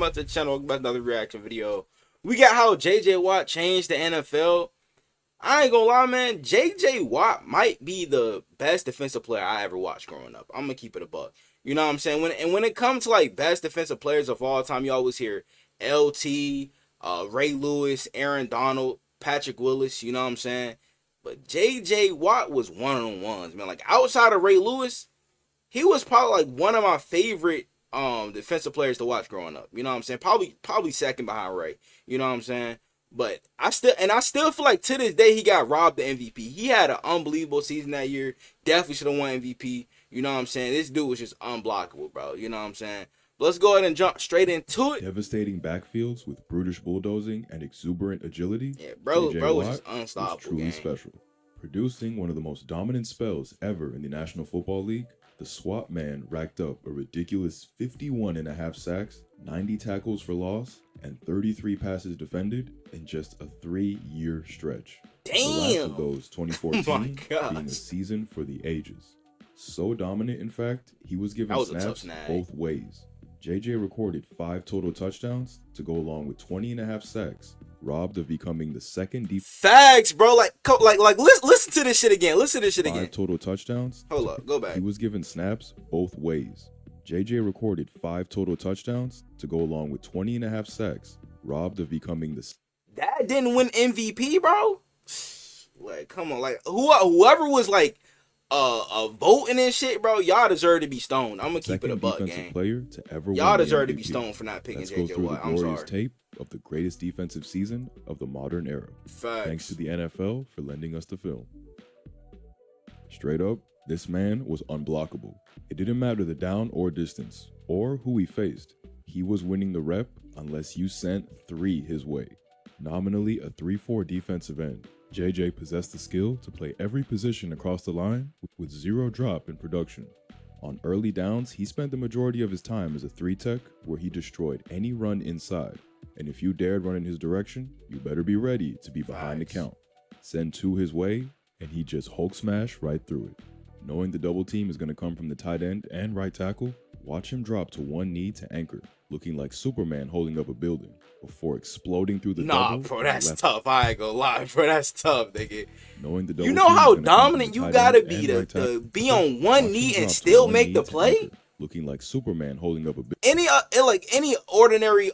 back to the channel. Welcome back to another reaction video. We got how J.J. Watt changed the NFL. I ain't gonna lie, man. J.J. Watt might be the best defensive player I ever watched growing up. I'm gonna keep it a buck. You know what I'm saying? When it comes to like best defensive players of all time, you always hear LT, Ray Lewis, Aaron Donald, Patrick Willis. You know what I'm saying? But J.J. Watt was one of them ones, man. Like outside of Ray Lewis, he was probably like one of my favorite defensive players to watch growing up. You know what I'm saying? Probably second behind Ray. You know what I'm saying? But I still feel like to this day he got robbed the MVP. He had an unbelievable season that year. Definitely should have won MVP. You know what I'm saying? This dude was just unblockable, bro. You know what I'm saying? But let's go ahead and jump straight into it. Devastating backfields with brutish bulldozing and exuberant agility. Yeah, bro J.J. was Watt just unstoppable. was truly special. Producing one of the most dominant spells ever in the National Football League, the SWAT man racked up a ridiculous 51.5 sacks, 90 tackles for loss, and 33 passes defended in just a 3-year stretch. Damn! The last of those 2014 Oh being a season for the ages. So dominant, in fact, he was given snaps both ways. JJ recorded 5 total touchdowns to go along with 20.5 sacks, robbed of becoming the second deep. Facts, bro. Like listen to this shit again. Listen to this shit again. 5 total touchdowns. Hold up, go back. He was given snaps both ways. JJ recorded 5 total touchdowns to go along with 20.5 sacks, robbed of becoming the. That didn't win MVP, bro. Like, come on, like whoever was like voting and shit, bro. Y'all deserve to be stoned. I'm gonna keep it a buck, gang. Player to ever y'all win deserve the to be MVP. stoned for not picking Let's JJ go through Watt. the I'm glorious sorry. tape of the greatest defensive season of the modern era. Facts. Thanks to the NFL for lending us the film. Straight up, this man was unblockable. It didn't matter the down or distance, or who he faced. He was winning the rep unless you sent 3 his way. Nominally a 3-4 defensive end, JJ possessed the skill to play every position across the line with 0 drop in production. On early downs, he spent the majority of his time as a 3-tech where he destroyed any run inside. And if you dared run in his direction, you better be ready to be behind the count. Send 2 his way, and he just Hulk smash right through it. Knowing the double team is going to come from the tight end and right tackle, watch him drop to one knee to anchor, looking like Superman holding up a building, before exploding through the double. Nah, bro, that's tough. I ain't gonna lie, bro, that's tough, nigga. Knowing the double, you know how dominant you gotta be to be on one knee and still make the play. Anchor, looking like Superman holding up a building. Any ordinary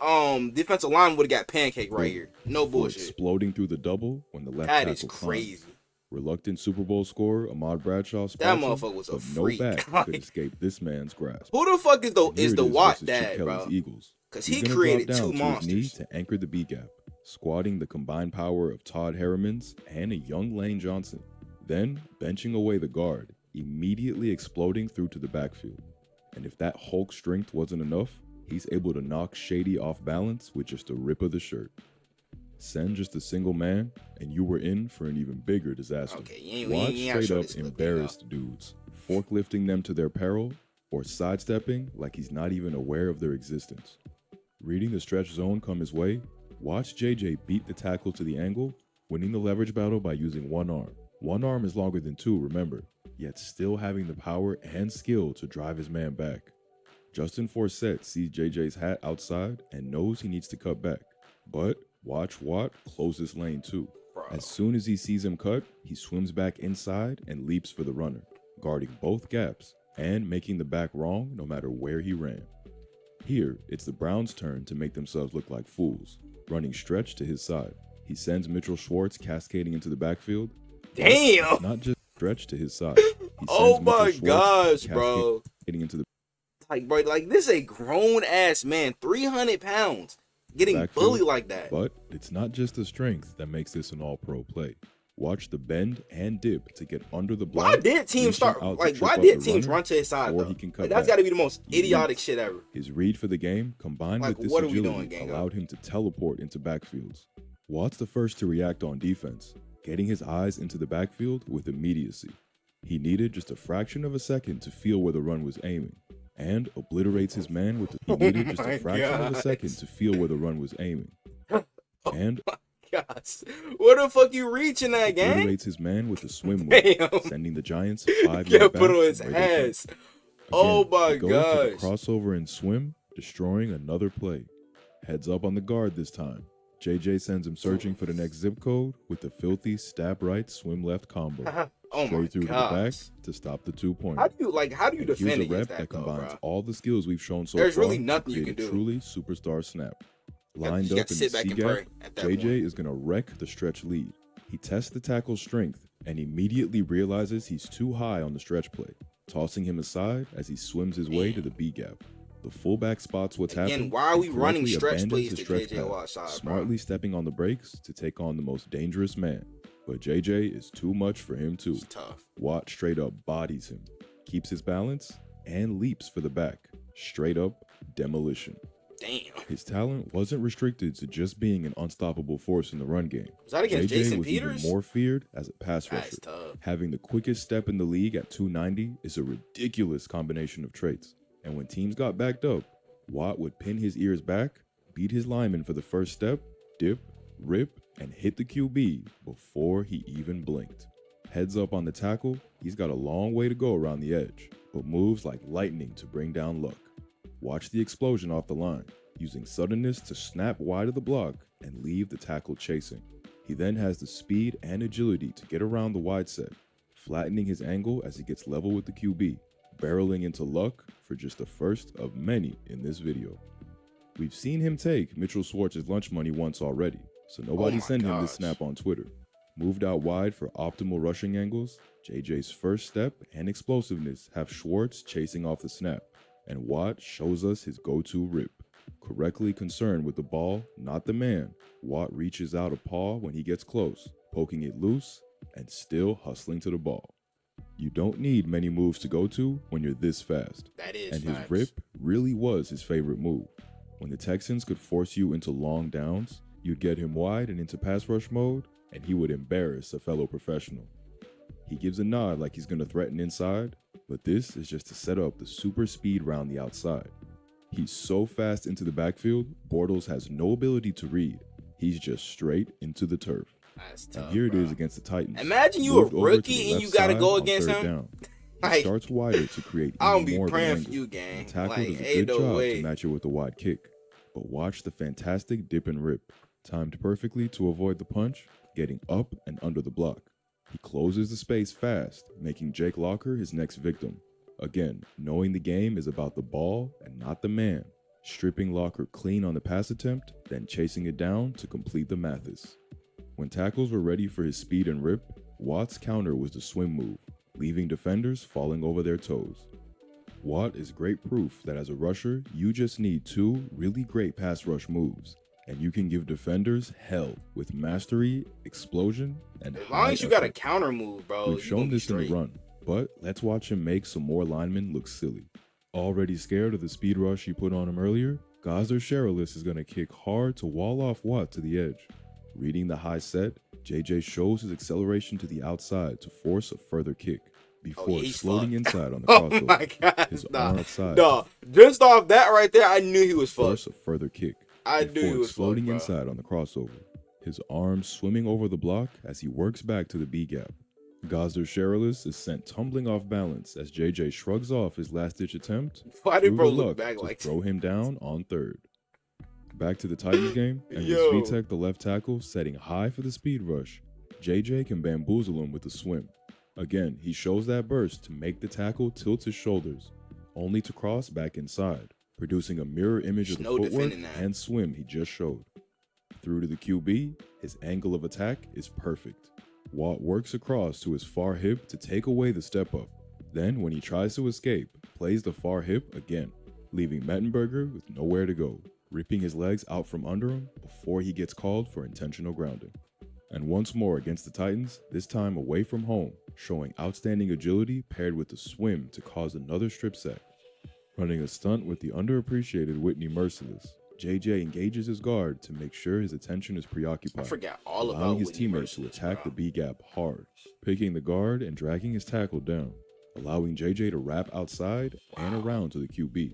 defensive line would have got pancake right here. No bullshit. Exploding through the double when the left that tackle is crazy. Climbed. Reluctant Super Bowl scorer Ahmad Bradshaw, that motherfucker was a freak. No back could escape this man's grasp. Who the fuck is the Watt dad, bro? Eagles. Because he created 2 monsters. To anchor the B gap, squatting the combined power of Todd Harriman's and a young Lane Johnson. Then benching away the guard, immediately exploding through to the backfield. And if that Hulk strength wasn't enough, he's able to knock Shady off balance with just a rip of the shirt. Send just a single man, and you were in for an even bigger disaster. Okay, Watch straight up embarrassed dudes, forklifting them to their peril, or sidestepping like he's not even aware of their existence. Reading the stretch zone come his way, watch JJ beat the tackle to the angle, winning the leverage battle by using one arm. One arm is longer than 2, remember, yet still having the power and skill to drive his man back. Justin Forsett sees JJ's hat outside and knows he needs to cut back, but watch Watt close this lane too. As soon as he sees him cut, he swims back inside and leaps for the runner, guarding both gaps and making the back wrong no matter where he ran. Here, it's the Browns' turn to make themselves look like fools, running stretch to his side. He sends Mitchell Schwartz cascading into the backfield. Damn! Not just stretch to his side. Oh my gosh, bro. Into the bro, this is a grown-ass man, 300 pounds. Getting bullied like that. But it's not just the strength that makes this an all-pro play. Watch the bend and dip to get under the block. Why did teams run to his side though? That's got to be the most idiotic shit ever. His read for the game combined with this agility allowed him to teleport into backfields. Watt's the first to react on defense, getting his eyes into the backfield with immediacy. He needed just a fraction of a second to feel where the run was aiming, and obliterates his man with the Gosh, where the fuck you reaching that, gang? Obliterates his man with the swim move, sending the Giants 5 yards back. Put on his ass. Oh my gosh. Crossover and swim, destroying another play. Heads up on the guard this time. JJ sends him searching for the next zip code with the filthy stab right, swim left combo. Oh my Straight through to the back gosh. to stop the 2-pointer. How do you And defend here's a rep against that though, combines bro? all the skills we've shown so There's far really nothing to you create can a do. truly superstar snap. You Lined gotta up in the sit back C and gap, pray at that JJ point. is going to wreck the stretch lead. He tests the tackle's strength and immediately realizes he's too high on the stretch play, tossing him aside as he swims his way to the B gap. The fullback spots what's Again, happening. why are we and running correctly stretch abandons plays the to stretch JJ path, Watt's side, bro? smartly stepping on the brakes to take on the most dangerous man. But JJ is too much for him too. It's tough. Watt straight up bodies him, keeps his balance, and leaps for the back. Straight up demolition. Damn. His talent wasn't restricted to just being an unstoppable force in the run game. Was that against JJ Jason was Peters? even more feared as a pass rusher. That's tough. Having the quickest step in the league at 290 is a ridiculous combination of traits. And when teams got backed up, Watt would pin his ears back, beat his lineman for the first step, dip, rip, and hit the QB before he even blinked. Heads up on the tackle, he's got a long way to go around the edge, but moves like lightning to bring down Luck. Watch the explosion off the line, using suddenness to snap wide of the block and leave the tackle chasing. He then has the speed and agility to get around the wide set, flattening his angle as he gets level with the QB, barreling into Luck for just the first of many in this video. We've seen him take Mitchell Schwartz's lunch money once already, so nobody my send him this gosh. snap on Twitter. Moved out wide for optimal rushing angles, JJ's first step and explosiveness have Schwartz chasing off the snap, and Watt shows us his go-to rip. Correctly concerned with the ball, not the man, Watt reaches out a paw when he gets close, poking it loose and still hustling to the ball. You don't need many moves to go to when you're this fast. That is And facts. his rip really was his favorite move. When the Texans could force you into long downs, you'd get him wide and into pass rush mode, and he would embarrass a fellow professional. He gives a nod like he's going to threaten inside, but this is just to set up the super speed round the outside. He's so fast into the backfield, Bortles has no ability to read. He's just straight into the turf. That's tough, And here it bro. is against the Titans. Imagine you a Moved over to rookie the and you left gotta side go on against third him. down. He Like, starts wider to create I don't even be more of an praying for angle. you, gang. The tackle Like, does a ain't good no job way. to match it with the wide kick. But watch the fantastic dip and rip. Timed perfectly to avoid the punch, getting up and under the block. He closes the space fast, making Jake Locker his next victim. Again, knowing the game is about the ball and not the man. Stripping Locker clean on the pass attempt, then chasing it down to complete the Mathis. When tackles were ready for his speed and rip, Watt's counter was the swim move, leaving defenders falling over their toes. Watt is great proof that as a rusher, you just need two really great pass rush moves, and you can give defenders hell with mastery, explosion, and As long high as you got a effort. counter move, bro, We've you shown gonna be this in the straight. run, but let's watch him make some more linemen look silly. Already scared of the speed rush he put on him earlier, Gosder Sherilis is going to kick hard to wall off Watt to the edge. Reading the high set, JJ shows his acceleration to the outside to force a further kick before he's exploding fucked. inside on the Oh crossover. my god, His nah, arm outside. nah. Just off that right there, I knew he was Force fucked. a further kick. I before knew he was exploding fucked, bro. inside on the crossover. His arms swimming over the block as he works back to the B gap. Gosder Sherilis is sent tumbling off balance as JJ shrugs off his last-ditch attempt. Why did through bro the look luck back to like throw him down on third. Back to the Titans game, and Yo. with Vitek, the left tackle, setting high for the speed rush, JJ can bamboozle him with the swim. Again, he shows that burst to make the tackle tilt his shoulders, only to cross back inside, producing a mirror image of the No footwork defending that. and swim he just showed. Through to the QB, his angle of attack is perfect. Watt works across to his far hip to take away the step up. Then, when he tries to escape, plays the far hip again, leaving Mettenberger with nowhere to go, ripping his legs out from under him before he gets called for intentional grounding. And once more against the Titans, this time away from home, showing outstanding agility paired with the swim to cause another strip sack. Running a stunt with the underappreciated Whitney Merciless, JJ engages his guard to make sure his attention is I preoccupied, forgot all allowing about his Whitney teammates to Merciless, attack bro. the B gap hard, picking the guard and dragging his tackle down, allowing JJ to wrap outside and around to the QB.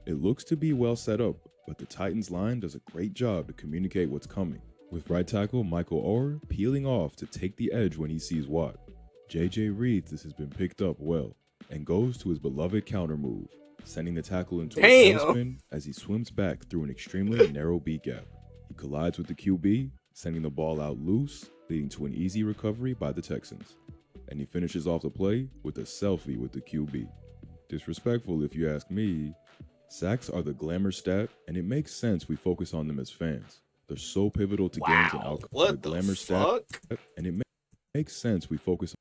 It looks to be well set up, but the Titans line does a great job to communicate what's coming, with right tackle Michael Orr peeling off to take the edge when he sees Watt. JJ reads this has been picked up well, and goes to his beloved counter move, sending the tackle into a Damn. tailspin as he swims back through an extremely narrow B gap. He collides with the QB, sending the ball out loose, leading to an easy recovery by the Texans. And he finishes off the play with a selfie with the QB. Disrespectful if you ask me. Sacks are the glamour stat, and it makes sense we focus on them as fans. They're so pivotal to games and outcomes. What the glamour fuck? Stat, and it makes sense we focus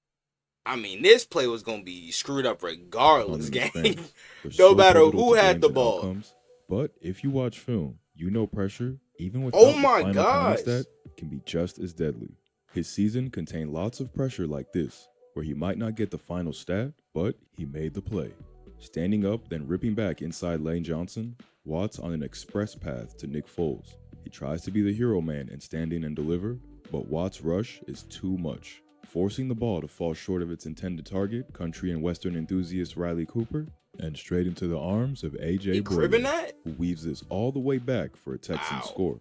I mean, this play was gonna be screwed up regardless, on them gang. as fans. They're No so matter pivotal who to had games the and ball. outcomes. But if you watch film, you know pressure, even without Oh the my final gosh. counting stat, can be just as deadly. His season contained lots of pressure like this, where he might not get the final stat, but he made the play. Standing up, then ripping back inside Lane Johnson, Watt's on an express path to Nick Foles. He tries to be the hero man and stand in and deliver, but Watt's rush is too much, forcing the ball to fall short of its intended target, country and western enthusiast Riley Cooper, and straight into the arms of A.J. Cribbing Brown, that? who weaves this all the way back for a Texan score.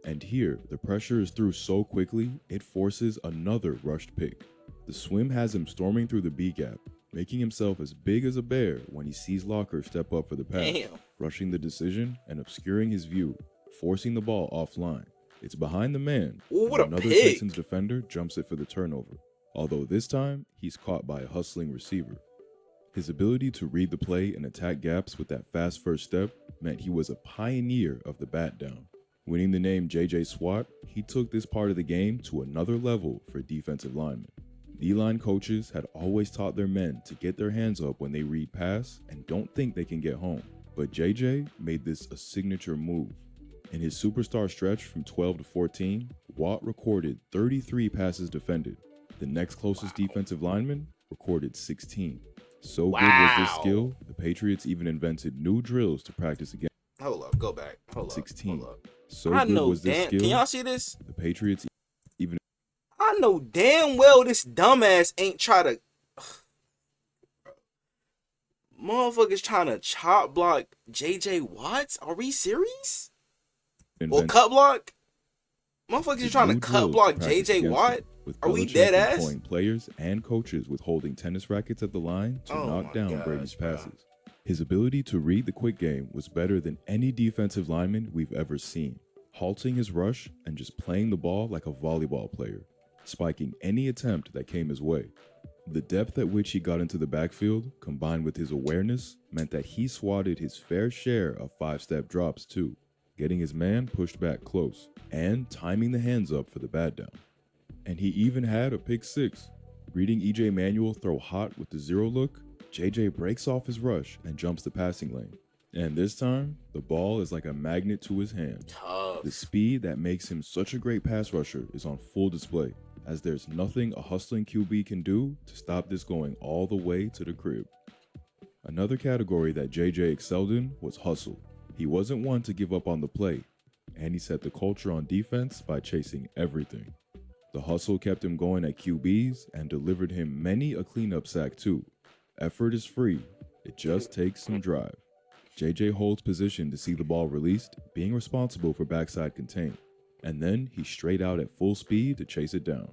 And here, the pressure is through so quickly, it forces another rushed pick. The swim has him storming through the B gap, making himself as big as a bear when he sees Locker step up for the pass, Damn. rushing the decision and obscuring his view, forcing the ball offline. It's behind the man, Ooh, what and a another pick. Texans defender jumps it for the turnover, although this time, he's caught by a hustling receiver. His ability to read the play and attack gaps with that fast first step meant he was a pioneer of the bat down. Winning the name JJ SWAT, he took this part of the game to another level for defensive linemen. D-line coaches had always taught their men to get their hands up when they read pass and don't think they can get home. But JJ made this a signature move. In his superstar stretch from 12 to 14, Watt recorded 33 passes defended. The next closest defensive lineman recorded 16. So good was this skill, the Patriots even invented new drills to practice against. Hold up, go back. Hold 16. Hold up. So I good know was this skill, Can y'all see this? the Patriots even I know damn well this dumbass ain't try to. Motherfuckers trying to chop block JJ Watts? Are we serious? Or invented cut block? Motherfuckers trying to new cut drills block practice JJ against Watt? them, with Are we Belichick dead ass? employing players and coaches with holding tennis rackets at the line to Oh knock my down gosh, Brady's bro. passes. His ability to read the quick game was better than any defensive lineman we've ever seen, halting his rush and just playing the ball like a volleyball player, spiking any attempt that came his way. The depth at which he got into the backfield, combined with his awareness, meant that he swatted his fair share of five-step drops too, getting his man pushed back close, and timing the hands up for the bat down. And he even had a pick six. Reading E.J. Manuel throw hot with the zero look, J.J. breaks off his rush and jumps the passing lane. And this time, the ball is like a magnet to his hand. Tough. The speed that makes him such a great pass rusher is on full display, as there's nothing a hustling QB can do to stop this going all the way to the crib. Another category that JJ excelled in was hustle. He wasn't one to give up on the play, and he set the culture on defense by chasing everything. The hustle kept him going at QBs and delivered him many a cleanup sack too. Effort is free, it just takes some drive. JJ holds position to see the ball released, being responsible for backside contain, and then he's straight out at full speed to chase it down.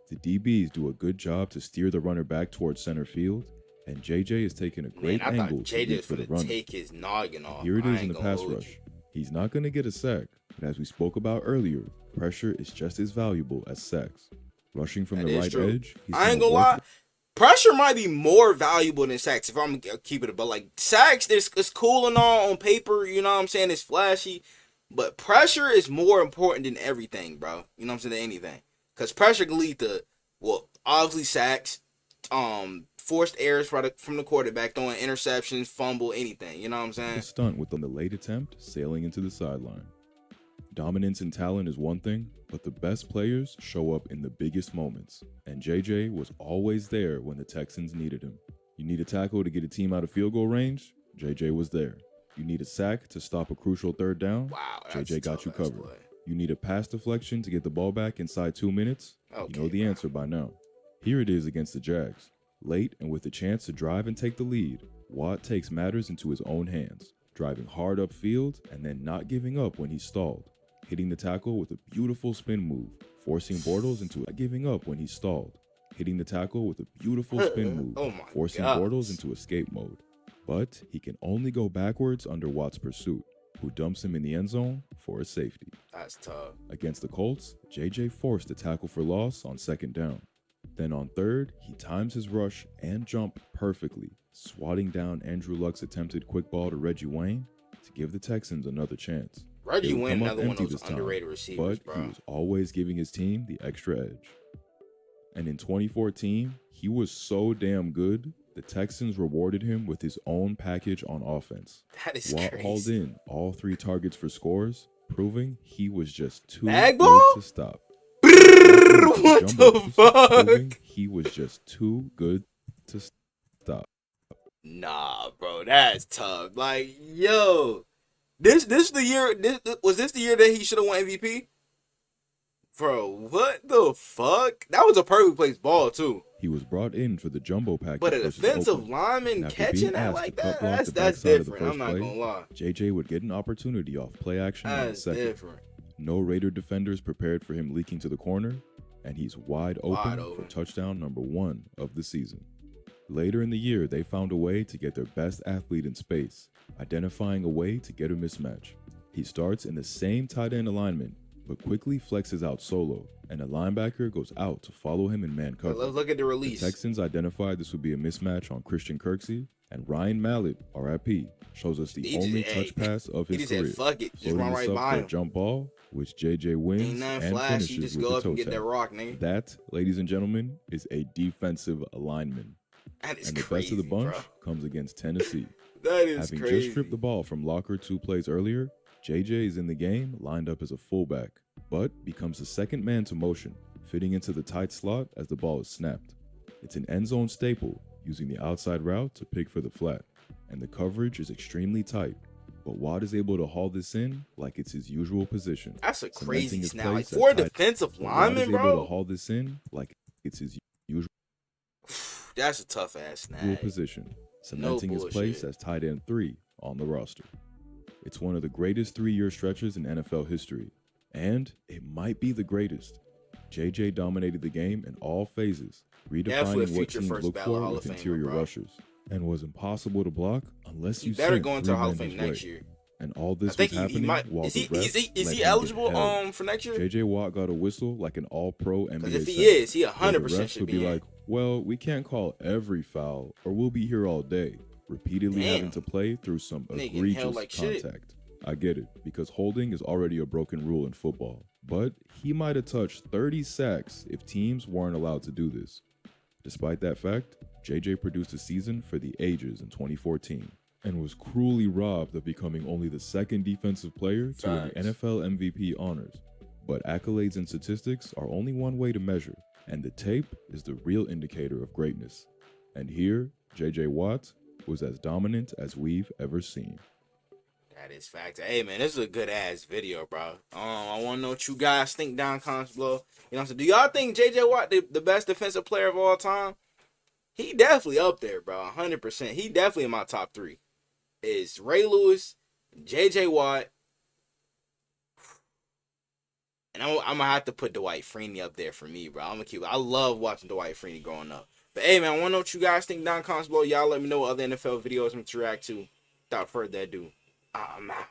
The DBs do a good job to steer the runner back towards center field, and JJ is taking a great Man, I thought angle to JJ reach was for the gonna runner. take his noggin off. Here it I is in ain't the gonna pass hold rush. you. He's not going to get a sack, but as we spoke about earlier, pressure is just as valuable as sacks. Rushing from That the is right true. edge, he's I ain't gonna gonna work lie. Pressure might be more valuable than sacks if I'm gonna keep it, but like sacks, it's cool and all on paper, you know what I'm saying? It's flashy, but pressure is more important than everything, bro. You know what I'm saying? Than anything, because pressure can lead to, well, obviously sacks, forced errors from the quarterback, throwing interceptions, fumble, anything. You know what I'm saying? a stunt with the late attempt sailing into the sideline. Dominance and talent is one thing, but the best players show up in the biggest moments, and JJ was always there when the Texans needed him. You need a tackle to get a team out of field goal range? JJ was there. You need a sack to stop a crucial third down? Wow, JJ got you covered. Play. You need a pass deflection to get the ball back inside 2 minutes? Okay, You know the bro. answer by now. Here it is against the Jags. Late and with the chance to drive and take the lead, Watt takes matters into his own hands, driving hard upfield and then not giving up when he stalled, hitting the tackle with a beautiful spin move, forcing Bortles into giving up when he stalled, hitting the tackle with a beautiful spin move, Oh my forcing gosh. Bortles into escape mode. But he can only go backwards under Watt's pursuit, who dumps him in the end zone for a safety. That's tough. Against the Colts, JJ forced a tackle for loss on second down. Then on third, he times his rush and jump perfectly, swatting down Andrew Luck's attempted quick ball to Reggie Wayne to give the Texans another chance. Reggie Wayne, Come up another one of empty those this time, underrated receivers, but bro. he was always giving his team the extra edge. And in 2014, he was so damn good, the Texans rewarded him with his own package on offense. That is Watt crazy. hauled in all 3 targets for scores, proving he was just too Bag good ball? to stop. What the fuck? Proving he was just too good to stop. Nah, bro, that's tough. Like, yo, this the year. Was this the year that he should have won MVP? Bro, what the fuck? That was a perfect placed ball too. He was brought in for the jumbo package. But a versus defensive Oakland. lineman And after catching being that asked like to cut that, block the that's backside of the different. I'm first not play, gonna lie. JJ would get an opportunity off play action on the That's second. different. No Raider defenders prepared for him leaking to the corner, and he's wide open for touchdown number 1 of the season. Later in the year, they found a way to get their best athlete in space, identifying a way to get a mismatch. He starts in the same tight end alignment, but quickly flexes out solo, and a linebacker goes out to follow him in man coverage. Let's look at the release. The Texans identified this would be a mismatch on Christian Kirksey, and Ryan Mallett, RIP, shows us the only touch pass of his career. Said, fuck it, just Loading run this right up by for him. a jump ball, which JJ wins Ain't nothing and flashy, finishes just with go the up and toe get tap. that rock, nigga. That, ladies and gentlemen, is a defensive lineman. That is And the crazy, best of the bunch bro. comes against Tennessee. That is Having crazy. just stripped the ball from Locker 2 plays earlier, JJ is in the game lined up as a fullback, but becomes the second man to motion, fitting into the tight slot as the ball is snapped. It's an end zone staple, using the outside route to pick for the flat, and the coverage is extremely tight. But Watt is able to haul this in like it's his usual position. That's a crazy cementing his snap. Like, place for a at tight- defensive But Watt lineman, is able to bro. haul this in like it's his usual That's a tough ass snap. position, cementing his place bullshit. as tight end 3 on the roster. It's one of the greatest 3-year stretches in NFL history, and it might be the greatest. JJ dominated the game in all phases, Definitely a redefining what future teams first look ballot for Hall with of Famer, interior bro. rushers, and was impossible to block unless You you better sent go into 3 the Hall of men Fame his next way. year. And all I this think was happening he might. while Is the he refs is he let him get eligible held. for next year? JJ Watt got a whistle like an all-pro NBA Because if he center, is, he where the 100% refs should would be be in. like, well, we can't call every foul or we'll be here all day, repeatedly having Damn. to play through some Nigga getting egregious held like shit. contact. I get it, because holding is already a broken rule in football, but he might have touched 30 sacks if teams weren't allowed to do this. Despite that fact, JJ produced a season for the ages in 2014 and was cruelly robbed of becoming only the second defensive player to win the Facts. NFL MVP honors. But accolades and statistics are only one way to measure, and the tape is the real indicator of greatness. And here, JJ Watt was as dominant as we've ever seen. That is fact. Hey man, this is a good ass video, bro. I want to know what you guys think down comments below. You know what I'm saying? Do y'all think JJ Watt the best defensive player of all time? He definitely up there, bro. 100%. He definitely in my top 3. Is Ray Lewis, JJ Watt, and I'm gonna have to put Dwight Freeney up there for me, bro. I love watching Dwight Freeney growing up. But hey man, I want to know what you guys think down comments below. Y'all let me know what other NFL videos I'm going to react to. Without further ado, I'm out.